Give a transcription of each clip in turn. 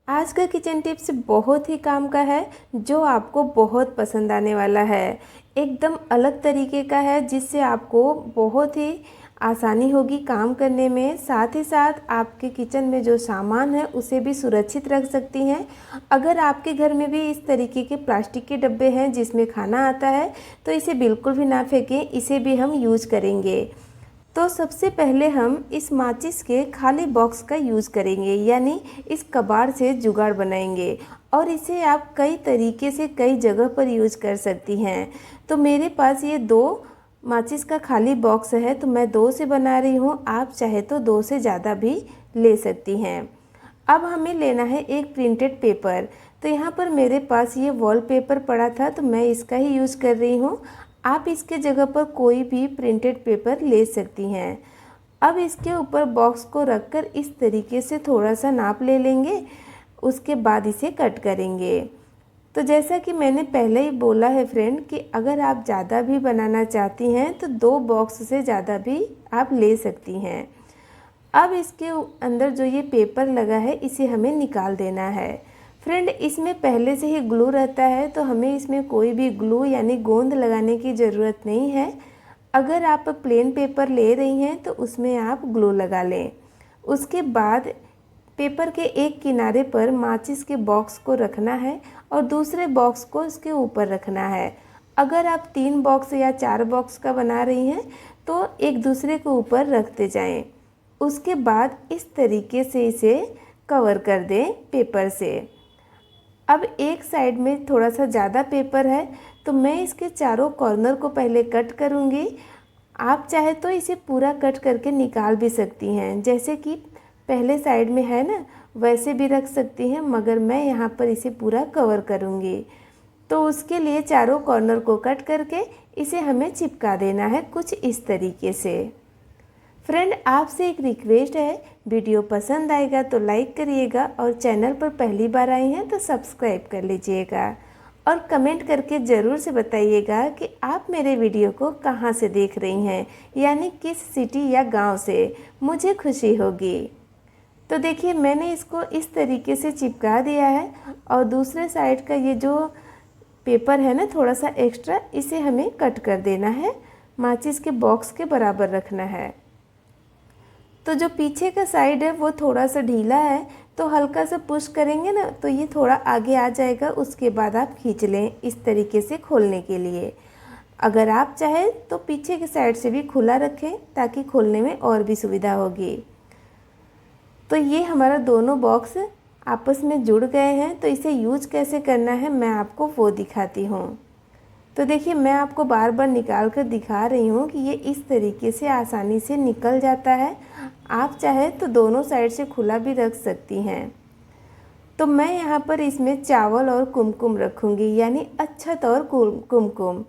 आज का kitchen tips बहुत ही काम का है जो आपको बहुत पसंद आने वाला है। एकदम अलग तरीके का है जिससे आपको बहुत ही आसानी होगी काम करने में। साथ ही साथ आपके किचन में जो सामान है उसे भी सुरक्षित रख सकती हैं। अगर आपके घर में भी इस तरीके के प्लास्टिक के डब्बे हैं जिसमें खाना आता है तो इसे बिल्कुल भी ना फेंकें, इसे भी हम यूज करेंगे। तो सबसे पहले हम इस माचिस के खाली बॉक्स का यूज़ करेंगे, यानी इस कबाड़ से जुगाड़ बनाएंगे और इसे आप कई तरीके से कई जगह पर यूज़ कर सकती हैं। तो मेरे पास ये 2 माचिस का खाली बॉक्स है तो मैं 2 से बना रही हूँ। आप चाहे तो 2 से ज़्यादा भी ले सकती हैं। अब हमें लेना है एक प्रिंटेड पेपर। तो यहाँ पर मेरे पास ये वॉलपेपर पड़ा था तो मैं इसका ही यूज़ कर रही हूँ। आप इसके जगह पर कोई भी प्रिंटेड पेपर ले सकती हैं। अब इसके ऊपर बॉक्स को रखकर इस तरीके से थोड़ा सा नाप ले लेंगे, उसके बाद इसे कट करेंगे। तो जैसा कि मैंने पहले ही बोला है फ्रेंड कि अगर आप ज़्यादा भी बनाना चाहती हैं तो 2 बॉक्स से ज़्यादा भी आप ले सकती हैं। अब इसके अंदर जो ये पेपर लगा है इसे हमें निकाल देना है। फ्रेंड, इसमें पहले से ही ग्लू रहता है तो हमें इसमें कोई भी ग्लू यानी गोंद लगाने की ज़रूरत नहीं है। अगर आप प्लेन पेपर ले रही हैं तो उसमें आप ग्लू लगा लें। उसके बाद पेपर के एक किनारे पर माचिस के बॉक्स को रखना है और दूसरे बॉक्स को इसके ऊपर रखना है। अगर आप 3 बॉक्स या 4 बॉक्स का बना रही हैं तो एक दूसरे के ऊपर रखते जाएं। उसके बाद इस तरीके से इसे कवर कर दें पेपर से। अब एक साइड में थोड़ा सा ज़्यादा पेपर है तो मैं इसके चारों कॉर्नर को पहले कट करूँगी। आप चाहे तो इसे पूरा कट करके निकाल भी सकती हैं, जैसे कि पहले साइड में है ना, वैसे भी रख सकती हैं, मगर मैं यहाँ पर इसे पूरा कवर करूँगी। तो उसके लिए चारों कॉर्नर को कट करके इसे हमें चिपका देना है कुछ इस तरीके से। फ्रेंड, आपसे एक रिक्वेस्ट है, वीडियो पसंद आएगा तो लाइक करिएगा और चैनल पर पहली बार आई हैं तो सब्सक्राइब कर लीजिएगा और कमेंट करके ज़रूर से बताइएगा कि आप मेरे वीडियो को कहाँ से देख रही हैं, यानी किस सिटी या गांव से। मुझे खुशी होगी। तो देखिए, मैंने इसको इस तरीके से चिपका दिया है और दूसरे साइड का ये जो पेपर है ना थोड़ा सा एक्स्ट्रा, इसे हमें कट कर देना है, माचिस के बॉक्स के बराबर रखना है। तो जो पीछे का साइड है वो थोड़ा सा ढीला है तो हल्का सा पुश करेंगे ना तो ये थोड़ा आगे आ जाएगा। उसके बाद आप खींच लें इस तरीके से खोलने के लिए। अगर आप चाहें तो पीछे के साइड से भी खुला रखें ताकि खोलने में और भी सुविधा होगी। तो ये हमारा दोनों बॉक्स आपस में जुड़ गए हैं, तो इसे यूज कैसे करना है मैं आपको वो दिखाती हूँ। तो देखिए, मैं आपको बार बार निकाल कर दिखा रही हूँ कि ये इस तरीके से आसानी से निकल जाता है। आप चाहे तो दोनों साइड से खुला भी रख सकती हैं। तो मैं यहाँ पर इसमें चावल और कुमकुम रखूँगी, यानी अक्षत और कुमकुम।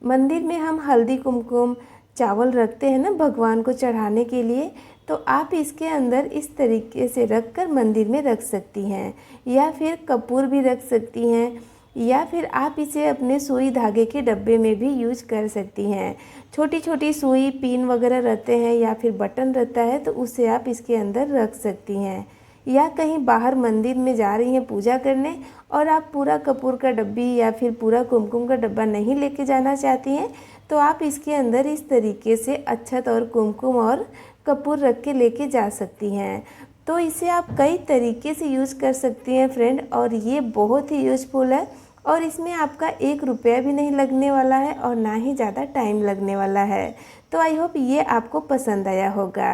मंदिर में हम हल्दी कुमकुम चावल रखते हैं ना भगवान को चढ़ाने के लिए, तो आप इसके अंदर इस तरीके से रख कर मंदिर में रख सकती हैं, या फिर कपूर भी रख सकती हैं, या फिर आप इसे अपने सुई धागे के डब्बे में भी यूज कर सकती हैं। छोटी छोटी सुई पिन वगैरह रहते हैं या फिर बटन रहता है तो उसे आप इसके अंदर रख सकती हैं। या कहीं बाहर मंदिर में जा रही हैं पूजा करने और आप पूरा कपूर का डब्बी या फिर पूरा कुमकुम का डब्बा नहीं लेके जाना चाहती हैं तो आप इसके अंदर इस तरीके से अक्षत और कुमकुम और कपूर रख के लेके जा सकती हैं। तो इसे आप कई तरीके से यूज़ कर सकती हैं फ्रेंड, और ये बहुत ही यूज़फुल है और इसमें आपका 1 रुपया भी नहीं लगने वाला है और ना ही ज़्यादा टाइम लगने वाला है। तो आई होप ये आपको पसंद आया होगा।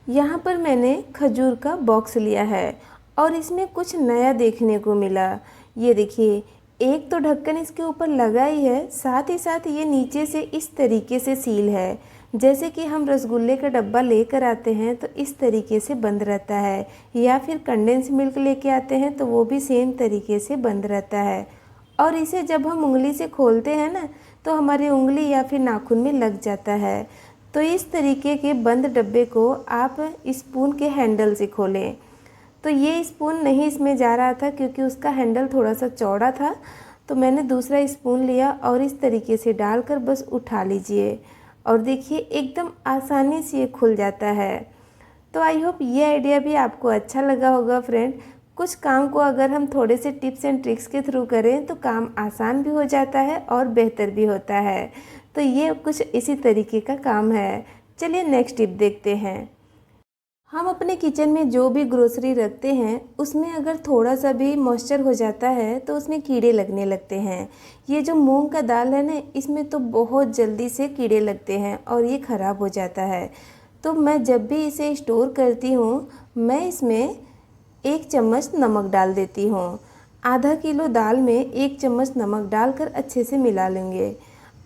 यहाँ पर मैंने खजूर का बॉक्स लिया है और इसमें कुछ नया देखने को मिला। ये देखिए, एक तो ढक्कन इसके ऊपर लगा ही है, साथ ही साथ ये नीचे से इस तरीके से सील है। जैसे कि हम रसगुल्ले का डब्बा लेकर आते हैं तो इस तरीके से बंद रहता है, या फिर कंडेंस मिल्क लेके आते हैं तो वो भी सेम तरीके से बंद रहता है। और इसे जब हम उंगली से खोलते हैं ना तो हमारी उंगली या फिर नाखून में लग जाता है। तो इस तरीके के बंद डब्बे को आप स्पून के हैंडल से खोलें। तो ये स्पून नहीं इसमें जा रहा था क्योंकि उसका हैंडल थोड़ा सा चौड़ा था, तो मैंने दूसरा स्पून लिया और इस तरीके से डालकर बस उठा लीजिए और देखिए एकदम आसानी से ये खुल जाता है। तो आई होप ये आइडिया भी आपको अच्छा लगा होगा फ्रेंड। कुछ काम को अगर हम थोड़े से टिप्स एंड ट्रिक्स के थ्रू करें तो काम आसान भी हो जाता है और बेहतर भी होता है। तो ये कुछ इसी तरीके का काम है। चलिए नेक्स्ट टिप देखते हैं। हम अपने किचन में जो भी ग्रोसरी रखते हैं उसमें अगर थोड़ा सा भी मॉइस्चर हो जाता है तो उसमें कीड़े लगने लगते हैं। ये जो मूंग का दाल है ना, इसमें तो बहुत जल्दी से कीड़े लगते हैं और ये ख़राब हो जाता है। तो मैं जब भी इसे स्टोर करती हूँ, मैं इसमें 1 चम्मच नमक डाल देती हूँ। आधा किलो दाल में 1 चम्मच नमक डालकर अच्छे से मिला लेंगे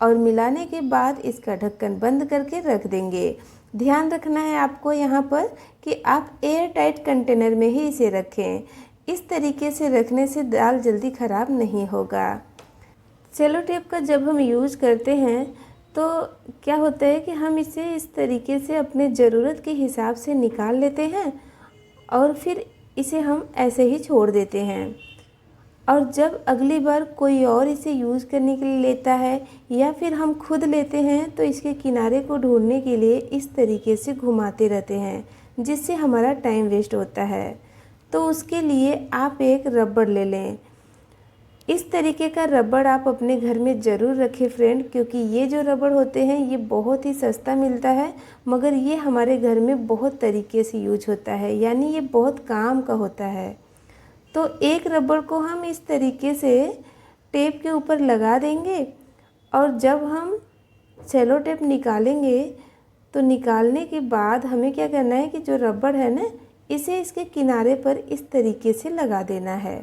और मिलाने के बाद इसका ढक्कन बंद करके रख देंगे। ध्यान रखना है आपको यहाँ पर कि आप एयर टाइट कंटेनर में ही इसे रखें। इस तरीके से रखने से दाल जल्दी ख़राब नहीं होगा। सेलो टेप का जब हम यूज़ करते हैं तो क्या होता है कि हम इसे इस तरीके से अपने ज़रूरत के हिसाब से निकाल लेते हैं और फिर इसे हम ऐसे ही छोड़ देते हैं। और जब अगली बार कोई और इसे यूज़ करने के लिए लेता है या फिर हम खुद लेते हैं तो इसके किनारे को ढूंढने के लिए इस तरीके से घुमाते रहते हैं, जिससे हमारा टाइम वेस्ट होता है। तो उसके लिए आप एक रबड़ ले लें। इस तरीके का रबड़ आप अपने घर में ज़रूर रखें फ्रेंड, क्योंकि ये जो रबड़ होते हैं ये बहुत ही सस्ता मिलता है, मगर ये हमारे घर में बहुत तरीके से यूज होता है, यानी ये बहुत काम का होता है। तो एक रबड़ को हम इस तरीके से टेप के ऊपर लगा देंगे और जब हम सेलो टेप निकालेंगे तो निकालने के बाद हमें क्या करना है कि जो रबड़ है ना, इसे इसके किनारे पर इस तरीके से लगा देना है।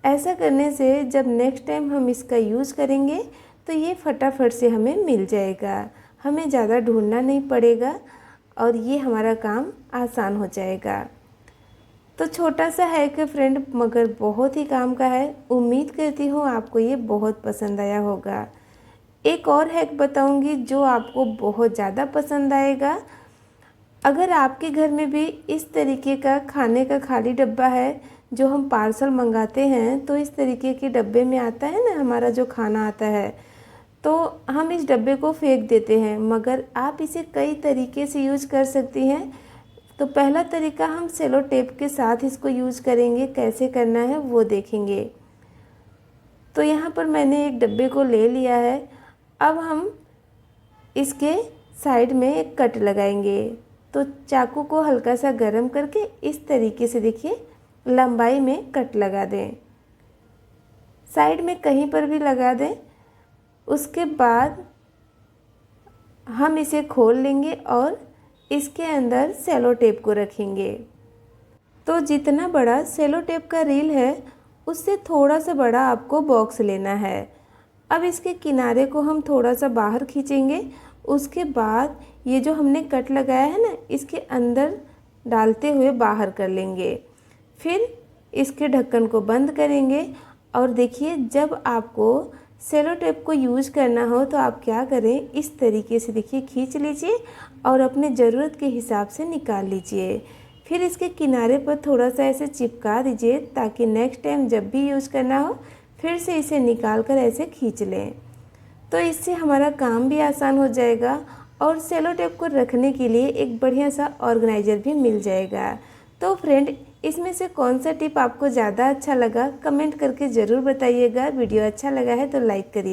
ऐसा करने से जब नेक्स्ट टाइम हम इसका यूज़ करेंगे तो ये फटाफट से हमें मिल जाएगा, हमें ज़्यादा ढूंढना नहीं पड़ेगा और ये हमारा काम आसान हो जाएगा। तो छोटा सा हैक है फ्रेंड, मगर बहुत ही काम का है। उम्मीद करती हूँ आपको ये बहुत पसंद आया होगा। एक और हैक बताऊँगी जो आपको बहुत ज़्यादा पसंद आएगा। अगर आपके घर में भी इस तरीके का खाने का खाली डब्बा है, जो हम पार्सल मंगाते हैं तो इस तरीके के डब्बे में आता है ना हमारा जो खाना आता है, तो हम इस डब्बे को फेंक देते हैं, मगर आप इसे कई तरीके से यूज़ कर सकती हैं। तो पहला तरीका हम सेलो टेप के साथ इसको यूज़ करेंगे, कैसे करना है वो देखेंगे। तो यहाँ पर मैंने एक डब्बे को ले लिया है। अब हम इसके साइड में एक कट लगाएंगे। तो चाकू को हल्का सा गर्म करके इस तरीके से देखिए लंबाई में कट लगा दें, साइड में कहीं पर भी लगा दें। उसके बाद हम इसे खोल लेंगे और इसके अंदर सेलो टेप को रखेंगे। तो जितना बड़ा सेलो टेप का रील है उससे थोड़ा सा बड़ा आपको बॉक्स लेना है। अब इसके किनारे को हम थोड़ा सा बाहर खींचेंगे। उसके बाद ये जो हमने कट लगाया है ना, इसके अंदर डालते हुए बाहर कर लेंगे। फिर इसके ढक्कन को बंद करेंगे और देखिए जब आपको सेलो टेप को यूज़ करना हो तो आप क्या करें, इस तरीके से देखिए खींच लीजिए और अपने ज़रूरत के हिसाब से निकाल लीजिए। फिर इसके किनारे पर थोड़ा सा ऐसे चिपका दीजिए ताकि नेक्स्ट टाइम जब भी यूज़ करना हो फिर से इसे निकाल कर ऐसे खींच लें। तो इससे हमारा काम भी आसान हो जाएगा और सेलो टेप को रखने के लिए एक बढ़िया सा ऑर्गेनाइज़र भी मिल जाएगा। तो फ्रेंड, इसमें से कौन सा टिप आपको ज़्यादा अच्छा लगा कमेंट करके ज़रूर बताइएगा। वीडियो अच्छा लगा है तो लाइक करिए।